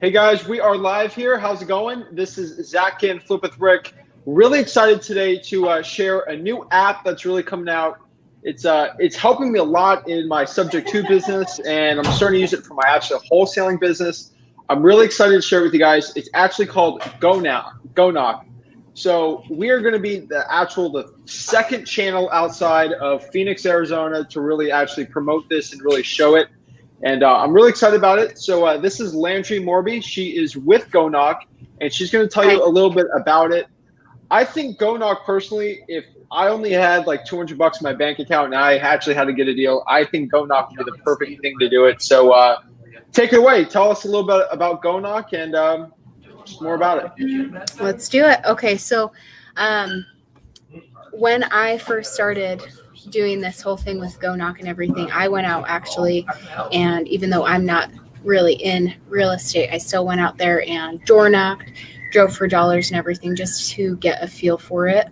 Hey guys, we are live here. How's it going? This is Zach Ginn, Flip with Rick. Really excited today to share a new app that's really coming out. It's helping me a lot in my subject to business, and I'm starting to use it for my actual wholesaling business. I'm really excited to share it with you guys. It's actually called GoKnock. So we are going to be the second channel outside of Phoenix, Arizona to really actually promote this and really show it. And I'm really excited about it. So this is Landree Morby. She is with GoKnock, and she's going to tell you a little bit about it. I think GoKnock personally, if I only had like $200 in my bank account and I actually had to get a deal, I think GoKnock would be the perfect thing to do it. So take it away. Tell us a little bit about GoKnock and just more about it. Let's do it. Okay, so when I first started doing this whole thing with GoKnock and everything, I went out actually, and even though I'm not really in real estate, I still went out there and door knocked, drove for dollars and everything just to get a feel for it.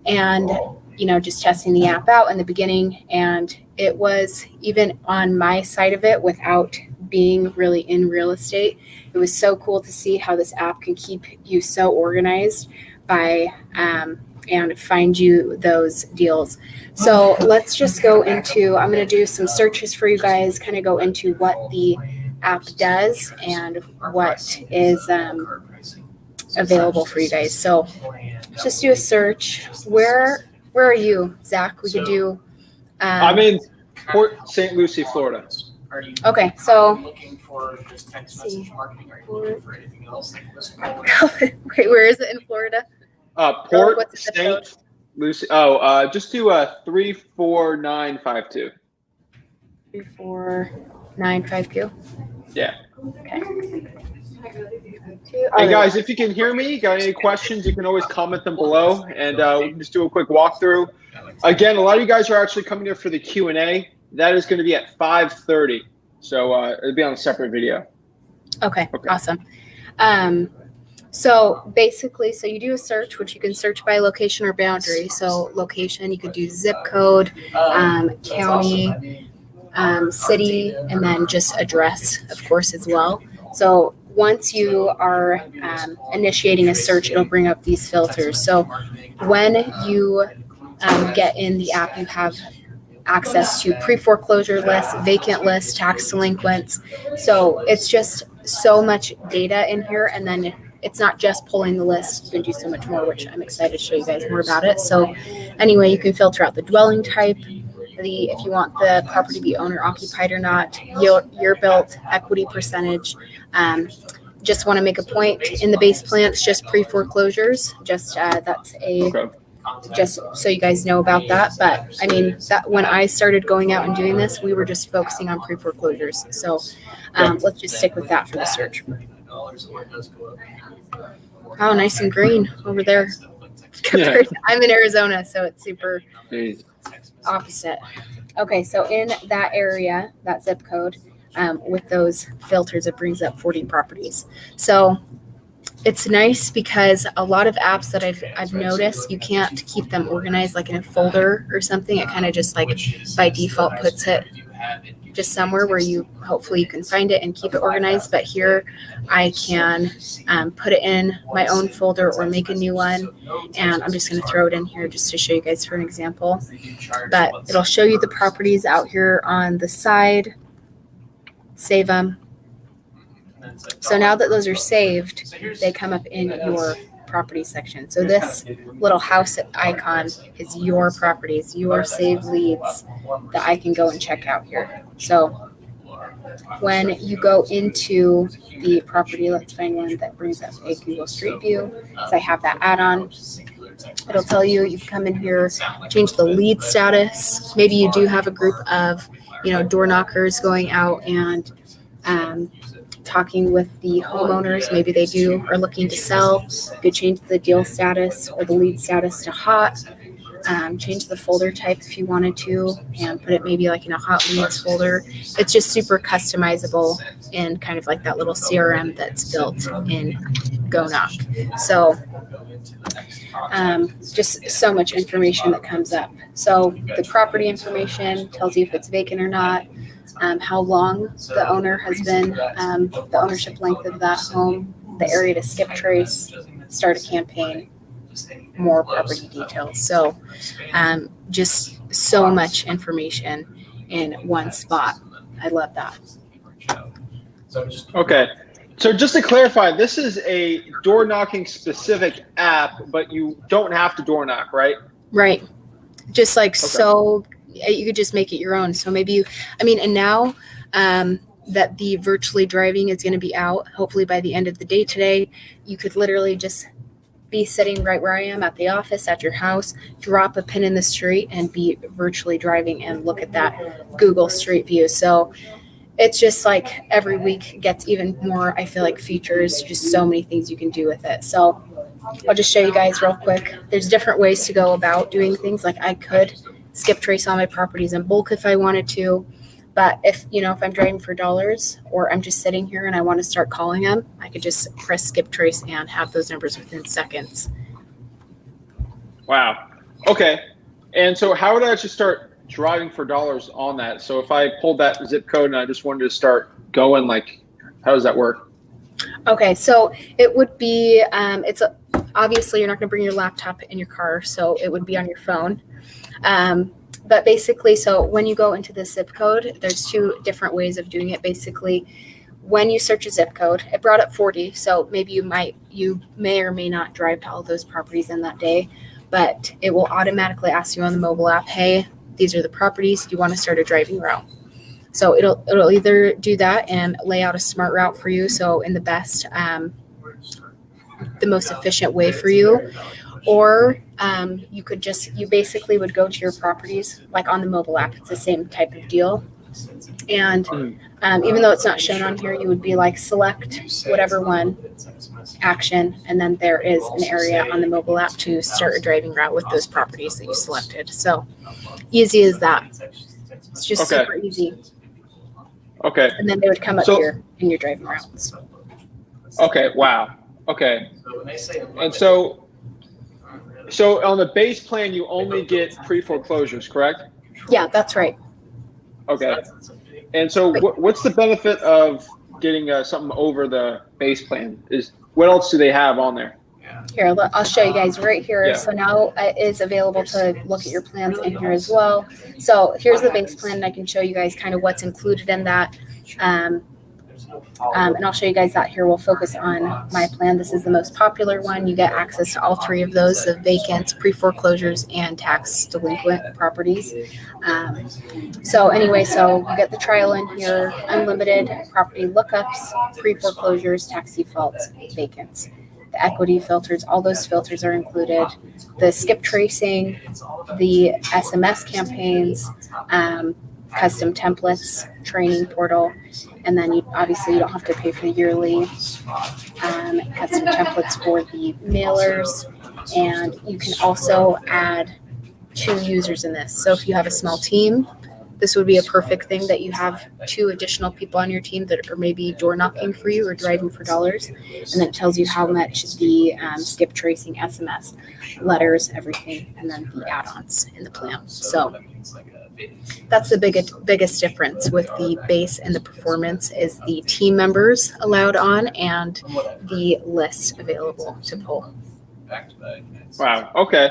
And, you know, just testing the app out in the beginning. And it was even on my side of it without being really in real estate. It was so cool to see how this app can keep you so organized by and find you those deals. So let's just go into, I'm going to do some searches for you guys, kind of go into what the app does and what is available for you guys. So just do a search. Where are you, Zach? We could do. I'm in Port St. Lucie, Florida. Okay, so looking for just text message marketing? Are you looking for anything else like this? Wait, where is it in Florida? Port St. Lucie. Oh, just do 34952. 34952. Yeah. Okay. Hey guys, if you can hear me, got any questions, you can always comment them below, and we can just do a quick walkthrough. Again, a lot of you guys are actually coming here for the Q&A. That is going to be at 5:30, so it'll be on a separate video. Okay. Awesome. So basically, so you do a search, which you can search by location or boundary. So location, you could do zip code, county, city, and then just address, of course, as well. So once you are initiating a search, it'll bring up these filters. So when you get in the app, you have access to pre-foreclosure lists, vacant lists, tax delinquents. So it's just so much data in here. And then it's not just pulling the list, you can do so much more, which I'm excited to show you guys more about it. So anyway, you can filter out the dwelling type, if you want the property to be owner occupied or not, year built, equity percentage. Just want to make a point in the base plan, it's just pre-foreclosures. Just just so you guys know about that. But I mean, that when I started going out and doing this, we were just focusing on pre-foreclosures. So let's just stick with that for the search. Oh, nice and green over there. Yeah. I'm in Arizona, so it's super opposite. Okay, so in that area, that zip code, with those filters, it brings up 40 properties. So it's nice because a lot of apps that I've noticed, you can't keep them organized like in a folder or something. It kind of just like by default puts it just somewhere where hopefully you can find it and keep it organized. But here I can put it in my own folder or make a new one. And I'm just going to throw it in here just to show you guys for an example. But it'll show you the properties out here on the side. Save them. So now that those are saved, they come up in your property section. So this little house icon is your properties, your saved leads that I can go and check out here. So when you go into the property, let's find one that brings up a Google Street View. So I have that add-on. It'll tell you, you can come in here, change the lead status. Maybe you do have a group of, door knockers going out and talking with the homeowners. Maybe they are looking to sell. You could change the deal status or the lead status to hot. Change the folder type if you wanted to, and put it maybe like in a hot leads folder. It's just super customizable in kind of like that little CRM that's built in GoKnock. So just so much information that comes up. So the property information tells you if it's vacant or not. how long the owner has been, the ownership length of that home, the area to skip trace, start a campaign, more property details. So just so much information in one spot. I love that. Okay. So just to clarify, this is a door knocking specific app, but you don't have to door knock, right? Right. Just like, so you could just make it your own. So maybe and now that the virtually driving is going to be out, hopefully by the end of the day today, you could literally just be sitting right where I am at the office, at your house, drop a pin in the street and be virtually driving and look at that Google Street View. So it's just like every week gets even more, I feel like, features, just so many things you can do with it. So I'll just show you guys real quick. There's different ways to go about doing things. Like I could skip trace all my properties in bulk if I wanted to. But if I'm driving for dollars or I'm just sitting here and I want to start calling them, I could just press skip trace and have those numbers within seconds. Wow. Okay. And so how would I actually start driving for dollars on that? So if I pulled that zip code and I just wanted to start going, like, how does that work? Okay, so it would be, obviously you're not going to bring your laptop in your car, so it would be on your phone. But basically, so when you go into the zip code, there's two different ways of doing it. Basically, when you search a zip code, it brought up 40, so maybe you may or may not drive to all those properties in that day, but it will automatically ask you on the mobile app, hey, these are the properties, do you want to start a driving route? So it'll either do that and lay out a smart route for you, so in the best, the most efficient way for you, or you basically would go to your properties, like on the mobile app, it's the same type of deal. And even though it's not shown on here, you would be like, select whatever one, action, and then there is an area on the mobile app to start a driving route with those properties that you selected. So easy as that. It's just super easy. Okay. And then they would come up here in your driving routes. Okay. Wow. Okay. And so on the base plan, you only get pre-foreclosures, correct? Yeah, that's right. Okay. And so what's the benefit of getting something over the base plan? What else do they have on there? Here, I'll show you guys right here. Yeah. So now it is available to look at your plans in here as well. So here's the base plan, and I can show you guys kind of what's included in that. And I'll show you guys that here. We'll focus on my plan. This is the most popular one. You get access to all three of those, the vacants, pre-foreclosures, and tax delinquent properties. So anyway, so you get the trial in here, unlimited property lookups, pre-foreclosures, tax defaults, vacants. The equity filters, all those filters are included. The skip tracing, the SMS campaigns, custom templates, training portal, and then you don't have to pay for the yearly custom templates for the mailers, and you can also add 2 users in this. So if you have a small team, this would be a perfect thing that you have 2 additional people on your team that are maybe door knocking for you or driving for dollars, and then it tells you how much the skip tracing, SMS, letters, everything, and then the add-ons in the plan. So that's the biggest difference with the base and the performance is the team members allowed on and the list available to pull. Wow. Okay.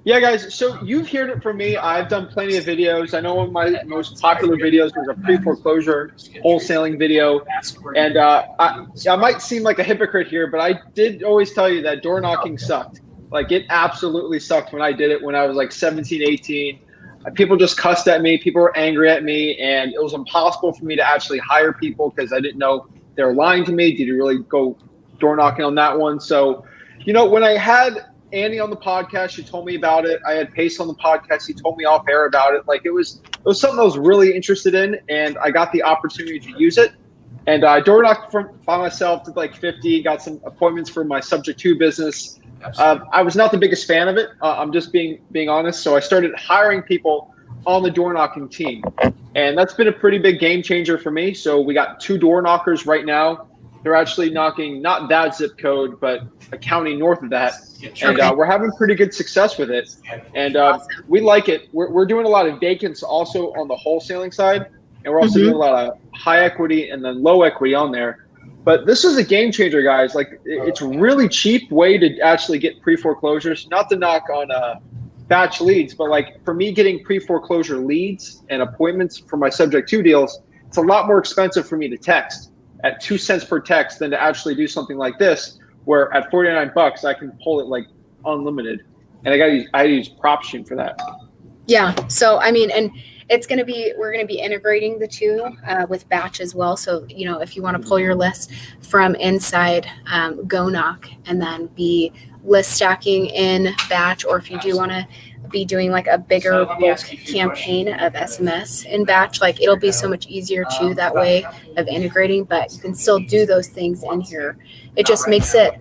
Yeah, guys. So you've heard it from me. I've done plenty of videos. I know one of my most popular videos was a pre-foreclosure wholesaling video. And I might seem like a hypocrite here, but I did always tell you that door knocking sucked. Like, it absolutely sucked when I did it when I was like 17, 18. People just cussed at me. People were angry at me. And it was impossible for me to actually hire people because I didn't know they were lying to me. Did you really go door knocking on that one? So, when I had Annie on the podcast, she told me about it. I had Pace on the podcast. He told me off air about it. Like, it was something I was really interested in, and I got the opportunity to use it. And I door knocked by myself, did like 50, got some appointments for my subject to business. I was not the biggest fan of it. I'm just being honest. So I started hiring people on the door knocking team, and that's been a pretty big game changer for me. So we got 2 door knockers right now. They're actually knocking not that zip code, but a county north of that. And we're having pretty good success with it. And we like it. We're doing a lot of vacants also on the wholesaling side. and we're also doing a lot of high equity and then low equity on there. But this is a game changer, guys. Like, it's really cheap way to actually get pre-foreclosures. Not to knock on batch leads, but like for me getting pre-foreclosure leads and appointments for my subject to deals, it's a lot more expensive for me to text at 2 cents per text than to actually do something like this, where at 49 bucks I can pull it like unlimited. And I use PropStream for that. Yeah. So, I mean, and we're going to be integrating the two with batch as well. So, if you want to pull your list from inside GoKnock and then be list stacking in batch, or if you do want to be doing like a bigger bulk campaign of SMS in batch, like it'll be so much easier too that way of integrating, but you can still do those things in here. It just makes it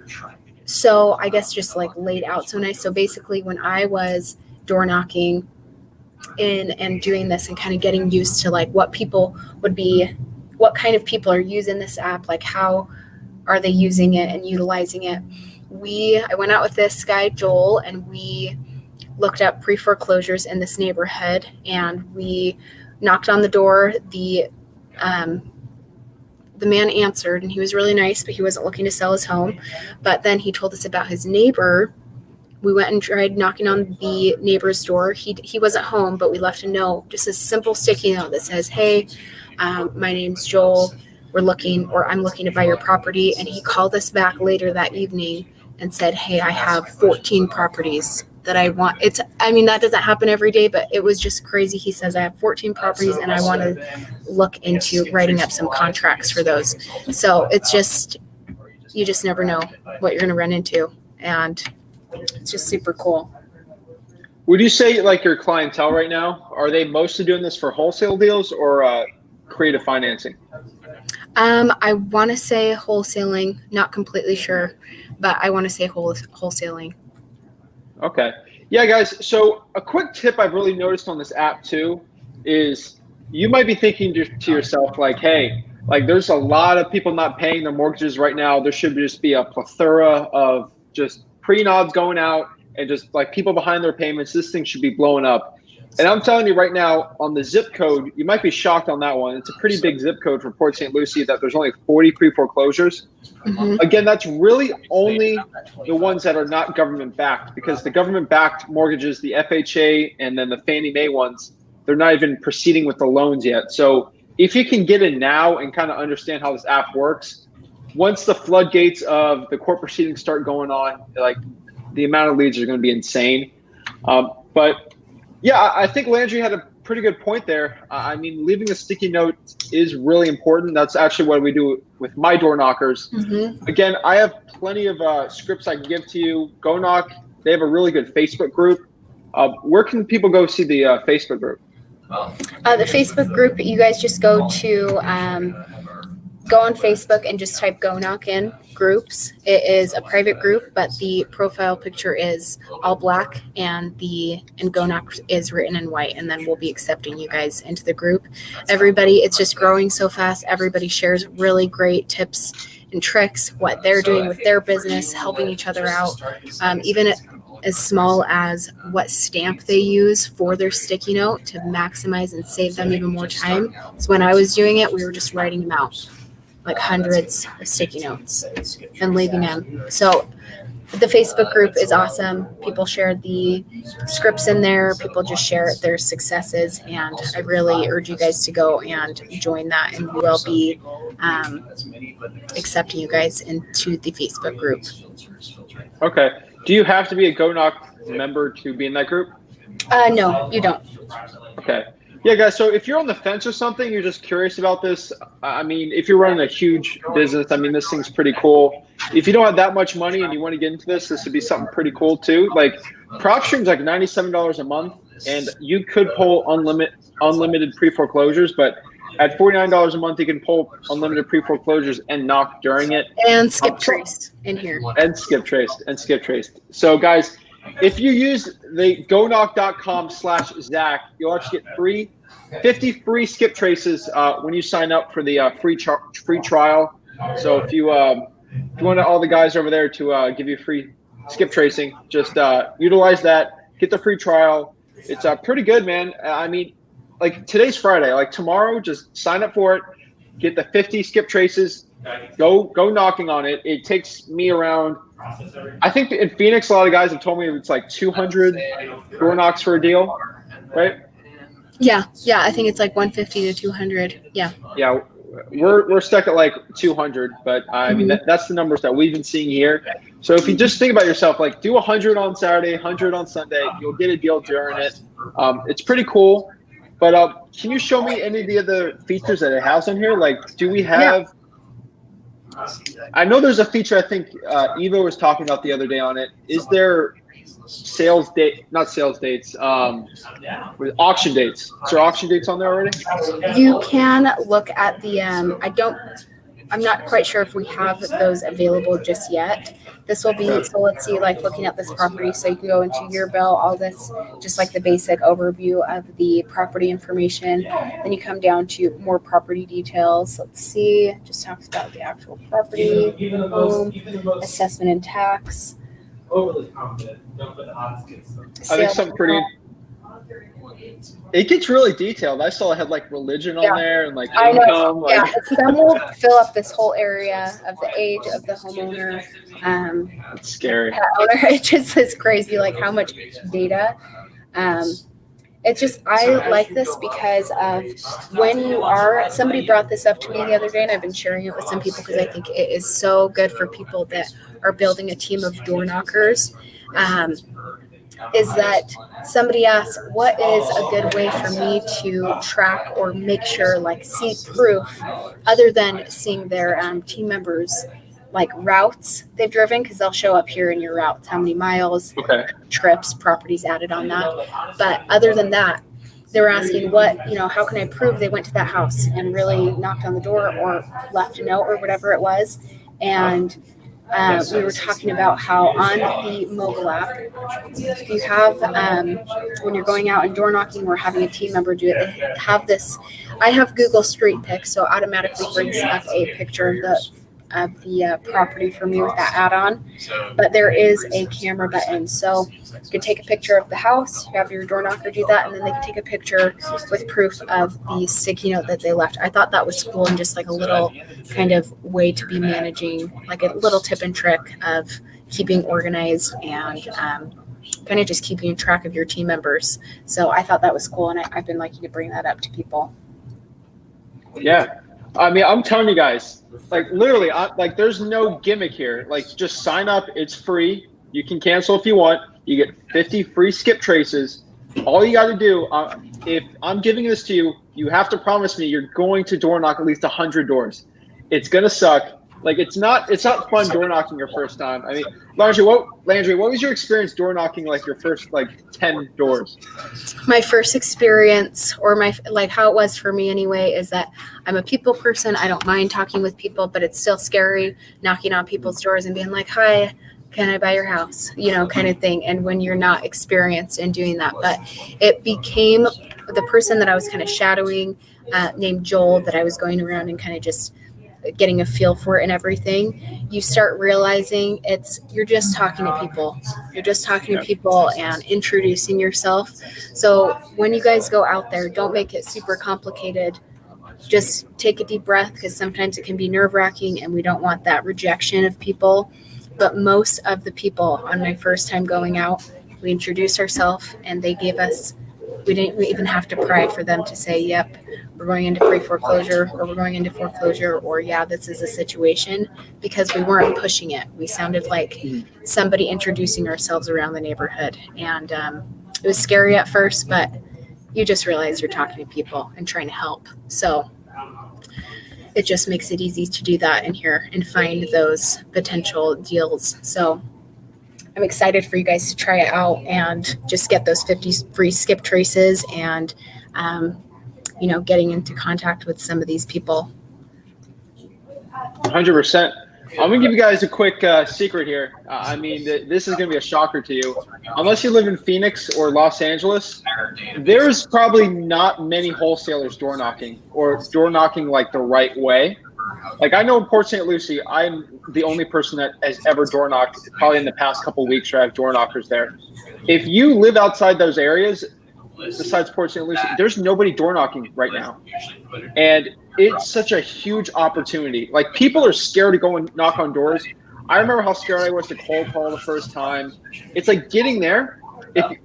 so, I guess, just like laid out so nice. So basically when I was door knocking in and doing this and kind of getting used to like what kind of people are using this app, like how are they using it and utilizing it. I went out with this guy, Joel, and we looked up pre-foreclosures in this neighborhood, and we knocked on the door. The man answered, and he was really nice, but he wasn't looking to sell his home. But then he told us about his neighbor. We went and tried knocking on the neighbor's door. He wasn't home, but we left a note, just a simple sticky note that says, "Hey, my name's Joel. I'm looking to buy your property." And he called us back later that evening and said, "Hey, I have 14 properties that I want." That doesn't happen every day, but it was just crazy. He says, "I have 14 properties and I want to look into writing up some contracts for those." So it's just, you just never know what you're going to run into. And it's just super cool. Would you say like your clientele right now, are they mostly doing this for wholesale deals or creative financing? I want to say wholesaling, not completely sure, but I want to say wholesaling. Okay. Yeah, guys. So a quick tip I've really noticed on this app too is you might be thinking to yourself like, hey, like there's a lot of people not paying their mortgages right now. There should just be a plethora of just pre-nods going out and just like people behind their payments. This thing should be blowing up. And I'm telling you right now, on the zip code, you might be shocked on that one. It's a pretty big zip code for Port St. Lucie that there's only 40 pre-foreclosures. Mm-hmm. Again, that's really only the ones that are not government-backed, because the government-backed mortgages, the FHA and then the Fannie Mae ones, they're not even proceeding with the loans yet. So if you can get in now and kind of understand how this app works, once the floodgates of the court proceedings start going on, like the amount of leads are going to be insane. But yeah, I think Landree had a pretty good point there. Leaving a sticky note is really important. That's actually what we do with my door knockers. Mm-hmm. Again, I have plenty of scripts I can give to you. GoKnock, they have a really good Facebook group. Where can people go see the Facebook group? The Facebook group, you guys just go on Facebook and just type GoKnock in groups. It is a private group, but the profile picture is all black and GoKnock is written in white, and then we'll be accepting you guys into the group. Everybody, it's just growing so fast. Everybody shares really great tips and tricks, what they're doing with their business, helping each other out, even as small as what stamp they use for their sticky note to maximize and save them even more time. So when I was doing it, we were just writing them out, like hundreds of sticky notes and leaving them. So the Facebook group is awesome. People share the scripts in there. People just share their successes. And I really urge you guys to go and join that. And we will be accepting you guys into the Facebook group. Okay. Do you have to be a GoKnock member to be in that group? No, you don't. Okay. Yeah, guys, so if you're on the fence or something, you're just curious about this, if you're running a huge business, this thing's pretty cool. If you don't have that much money and you want to get into this would be something pretty cool too. Like PropStream's like $97 a month, and you could pull unlimited pre-foreclosures, but at $49 a month, you can pull unlimited pre-foreclosures and knock during it. And Skiptraces in here. And Skiptraces. So guys, if you use the GoKnock.com/Zach, you'll actually get 50 free Skiptraces when you sign up for the free trial. So if you want all the guys over there to give you free Skiptracing, just utilize that, get the free trial. It's pretty good, man. like today's Friday, like tomorrow, just sign up for it, get the 50 Skiptraces, go knocking on it. It takes me around, I think in Phoenix, a lot of guys have told me it's like 200 door knocks for a deal, right? Yeah, I think it's like 150 to 200. Yeah. Yeah, we're stuck at like 200, but I mean that's the numbers that we've been seeing here. So if you just think about yourself, like do 100 on Saturday, 100 on Sunday, you'll get a deal during it. It's pretty cool. But can you show me any of the other features that it has on here? Like, do we have? Yeah. I know there's a feature I think Eva was talking about the other day on it. Is there sales date? Not sales dates. With auction dates. Is there auction dates on there already? You can look at the. I'm not quite sure if we have those available just yet. This will be, so let's see, like looking at this property. So you can go into your bill, all this, just like the basic overview of the property information. Then you come down to more property details. Let's see, just talks about the actual property, home, assessment and tax. Overly confident. Don't put the odds against them. I think something pretty. It gets really detailed. I saw it had like religion on there and like income. Yeah, some will fill up this whole area of the age of the homeowner. It's scary. Owner. It just is crazy, like how much data. It's just, I like this because of when you are, somebody brought this up to me the other day and I've been sharing it with some people because I think it is so good for people that are building a team of door knockers. Is that somebody asked, what is a good way for me to track or make sure, like see proof other than seeing their team members like routes they've driven, because they'll show up here in your routes, how many miles, trips, properties added on that. But other than that, they were asking how can I prove they went to that house and really knocked on the door or left a note or whatever it was. And we were talking about how on the mobile app, if you have, when you're going out and door knocking or having a team member do it, they have this, I have Google Street Pick, so it automatically brings up a picture of the property for me with that add-on. But there is a camera button, so you can take a picture of the house, you have your door knocker do that, and then they can take a picture with proof of the sticky note that they left. I thought that was cool and just like a little kind of way to be managing, like a little tip and trick of keeping organized and kind of just keeping track of your team members. So I thought that was cool, and I've been liking to bring that up to people. Yeah. I mean, I'm telling you guys, like literally, like there's no gimmick here. Like just sign up. It's free. You can cancel if you want. You get 50 free Skiptraces. All you got to do, if I'm giving this to you, you have to promise me you're going to door knock at least 100 doors. It's going to suck. Like it's not fun door knocking your first time. I mean, Landree, what was your experience door knocking like your first like 10 doors? My first experience, or how it was for me anyway, is that I'm a people person. I don't mind talking with people, but it's still scary knocking on people's doors and being like, hi, can I buy your house? Kind of thing. And when you're not experienced in doing that, but it became the person that I was kind of shadowing, named Joel, that I was going around and kind of just getting a feel for it and everything. You start realizing you're just talking to people. You're just talking to people and introducing yourself. So when you guys go out there, don't make it super complicated. Just take a deep breath, because sometimes it can be nerve-wracking and we don't want that rejection of people. But most of the people on my first time going out, we introduced ourselves and they gave us, we didn't even have to pry for them to say, yep, we're going into pre-foreclosure, or we're going into foreclosure, or yeah, this is a situation, because we weren't pushing it. We sounded like somebody introducing ourselves around the neighborhood. And it was scary at first, but you just realize you're talking to people and trying to help. So it just makes it easy to do that in here and find those potential deals. So I'm excited for you guys to try it out and just get those 50 free Skiptraces and, getting into contact with some of these people. 100%. I'm going to give you guys a quick secret here. I mean, this is going to be a shocker to you. Unless you live in Phoenix or Los Angeles, there's probably not many wholesalers door knocking, or door knocking like the right way. Like I know in Port St. Lucie, I'm the only person that has ever door knocked probably in the past couple of weeks, where I have door knockers there. If you live outside those areas, besides Port St. Lucie, there's nobody door knocking right now. And it's such a huge opportunity. Like, people are scared to go and knock on doors. I remember how scared I was to cold call the first time. It's like getting there.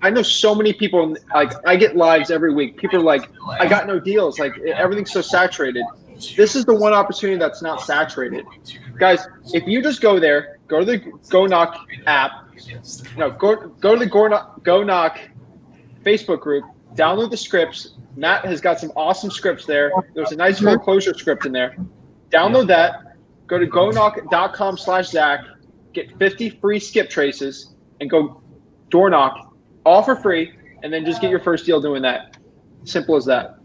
I know so many people, like, I get lives every week. People are like, I got no deals. Like, everything's so saturated. This is the one opportunity that's not saturated. Guys, if you just go there, go to the GoKnock app, go to the GoKnock Facebook group, download the scripts. Matt has got some awesome scripts there. There's a nice foreclosure script in there. Download that, go to GoKnock.com/Zach, get 50 free Skiptraces, and go door knock, all for free, and then just get your first deal doing that. Simple as that.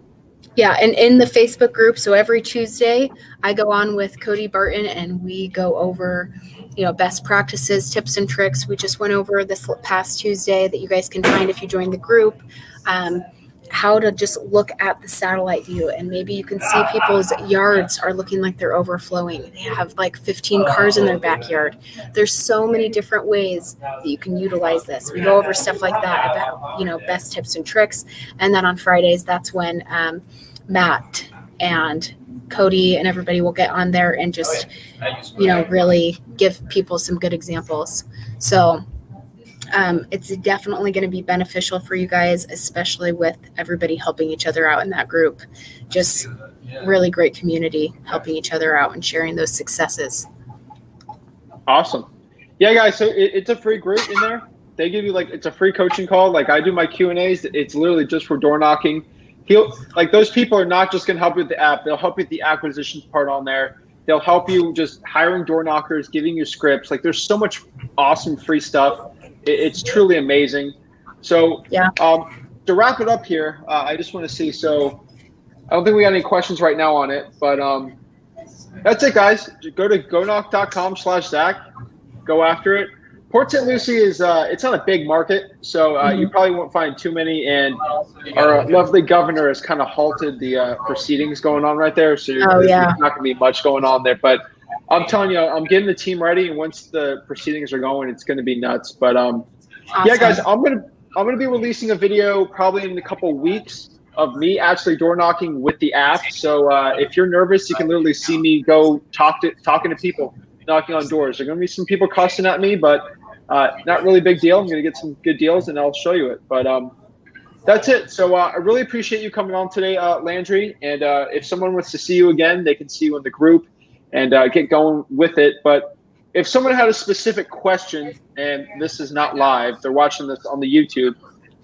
Yeah, and in the Facebook group, so every Tuesday I go on with Cody Barton and we go over, best practices, tips and tricks. We just went over this past Tuesday that you guys can find if you join the group, how to just look at the satellite view, and maybe you can see people's yards are looking like they're overflowing. They have like 15 cars in their backyard. There's so many different ways that you can utilize this. We go over stuff like that about, best tips and tricks. And then on Fridays, that's when Matt and Cody and everybody will get on there and just, really give people some good examples. So it's definitely going to be beneficial for you guys, especially with everybody helping each other out in that group. Just really great community helping each other out and sharing those successes. Awesome. Yeah, guys, so it's a free group in there. They give you it's a free coaching call. Like, I do my Q&As. It's literally just for door knocking. Those people are not just going to help you with the app. They'll help you with the acquisitions part on there. They'll help you just hiring door knockers, giving you scripts. Like, there's so much awesome free stuff. It's truly amazing. So yeah. To wrap it up here, I just want to see. So I don't think we got any questions right now on it, but that's it, guys. Go to GoKnock.com/Zach. Go after it. Port St. Lucie is it's not a big market, so you probably won't find too many. And our lovely governor has kind of halted the proceedings going on right there. So there's not going to be much going on there. But I'm telling you, I'm getting the team ready, and once the proceedings are going, it's going to be nuts. But awesome. Yeah, guys, I'm gonna be releasing a video probably in a couple weeks of me actually door knocking with the app. So if you're nervous, you can literally see me go talking to people, knocking on doors. There's gonna be some people cussing at me, but not really a big deal. I'm gonna get some good deals, and I'll show you it. But that's it. So I really appreciate you coming on today, Landree. And if someone wants to see you again, they can see you in the group and get going with it. But if someone had a specific question, and this is not live, they're watching this on the YouTube,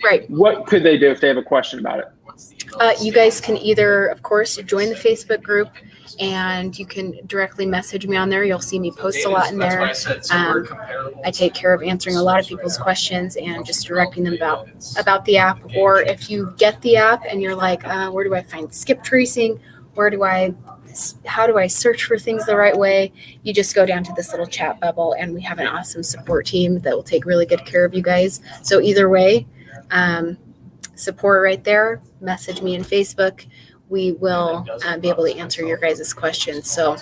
right? What could they do if they have a question about it? You guys can either, of course, join the Facebook group, and you can directly message me on there. You'll see me post a lot in there. I take care of answering a lot of people's questions and just directing them about the app. Or if you get the app and you're like, where do I find skip tracing? How do I search for things the right way? You just go down to this little chat bubble, and we have an awesome support team that will take really good care of you guys. So either way, support right there. Message me in Facebook. We will be able to answer your guys' questions. So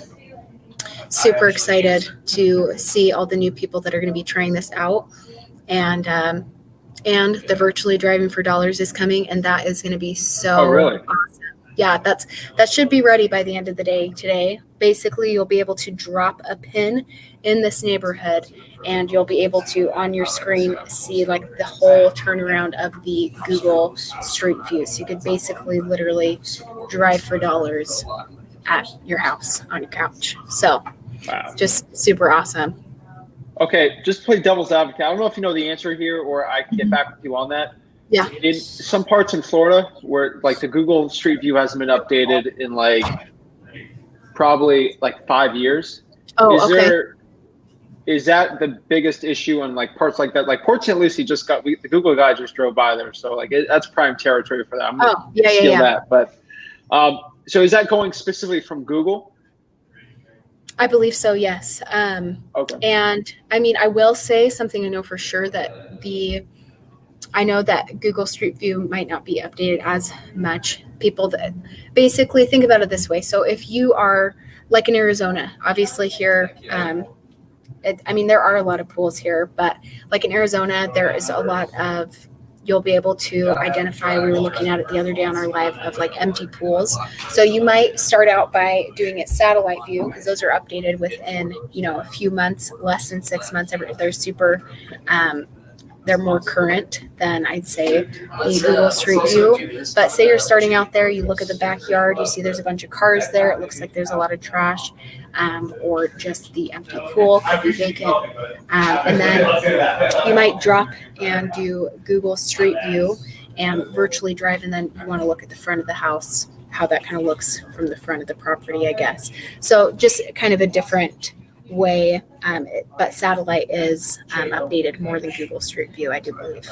super excited to see all the new people that are going to be trying this out. And the virtually driving for dollars is coming, and that is going to be so awesome. Yeah, that should be ready by the end of the day today. Basically, you'll be able to drop a pin in this neighborhood, and you'll be able to, on your screen, see like the whole turnaround of the Google Street View. So you could basically literally drive for dollars at your house on your couch. So just super awesome. Okay, just play devil's advocate. I don't know if you know the answer here, or I can get back with you on that. Yeah. In some parts in Florida where the Google Street View hasn't been updated in probably 5 years. Oh, Is that the biggest issue on parts like that? Like Port St. Lucie the Google guy just drove by there. So that's prime territory for that. I'm going to steal that. But so is that going specifically from Google? I believe so, yes. Okay. And I will say something I know for sure that I know that Google Street View might not be updated as much. People that basically think about it this way. So if you are in Arizona, obviously here, there are a lot of pools here, but in Arizona, there is a lot of you'll be able to identify, we were looking at it the other day on our live, of like empty pools. So you might start out by doing it satellite view, because those are updated within, a few months, less than 6 months. They're super, they're more current than I'd say the Google Street View. But say you're starting out there, you look at the backyard, you see there's a bunch of cars there. It looks like there's a lot of trash, or just the empty pool could be vacant. And then you might drop and do Google Street View and virtually drive. And then you want to look at the front of the house, how that kind of looks from the front of the property, I guess. So just kind of a different way, but satellite is updated more than Google Street View, I do believe.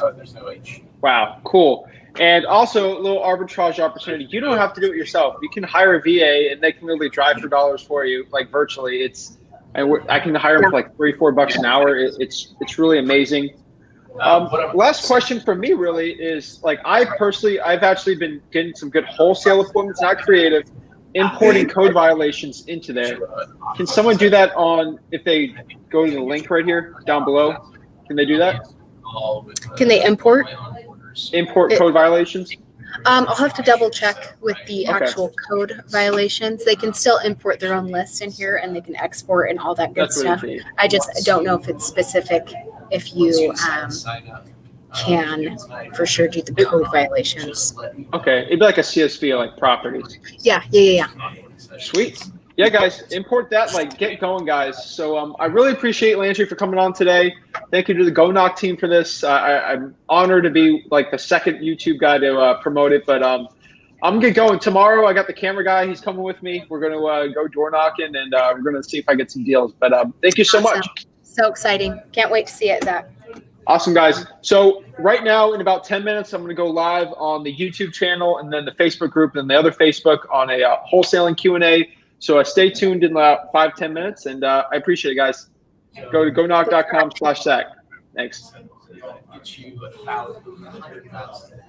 Wow, cool. And also a little arbitrage opportunity. You don't have to do it yourself. You can hire a VA and they can literally drive for dollars for you, like virtually. I can hire them for like $3-4 an hour. It's really amazing. Last question for me really is, like, I've actually been getting some good wholesale appointments, not creative, importing code violations into there. Can someone do that if they go to the link right here down below? Can they do that? Can they import code violations? I'll have to double check with the actual code violations. They can still import their own list in here, and they can export and all that good stuff. I just don't know if it's specific, if you can for sure do the code violations. Okay, it'd be like a CSV, like properties. Yeah. Sweet. Yeah, guys, import that, like, get going, guys. So I really appreciate Landree for coming on today. Thank you to the GoKnock team for this. I'm honored to be like the second YouTube guy to promote it, but I'm gonna get going. Tomorrow I got the camera guy, he's coming with me. We're gonna go door knocking, and we're gonna see if I get some deals. But thank you so much. So exciting. Can't wait to see it, Zach. Awesome, guys. So right now, in about 10 minutes, I'm going to go live on the YouTube channel and then the Facebook group and the other Facebook on a wholesaling Q&A. So stay tuned in about 5-10 minutes, and I appreciate it, guys. Go to GoKnock.com/Zach. Thanks. Get you 1,000, 100,000.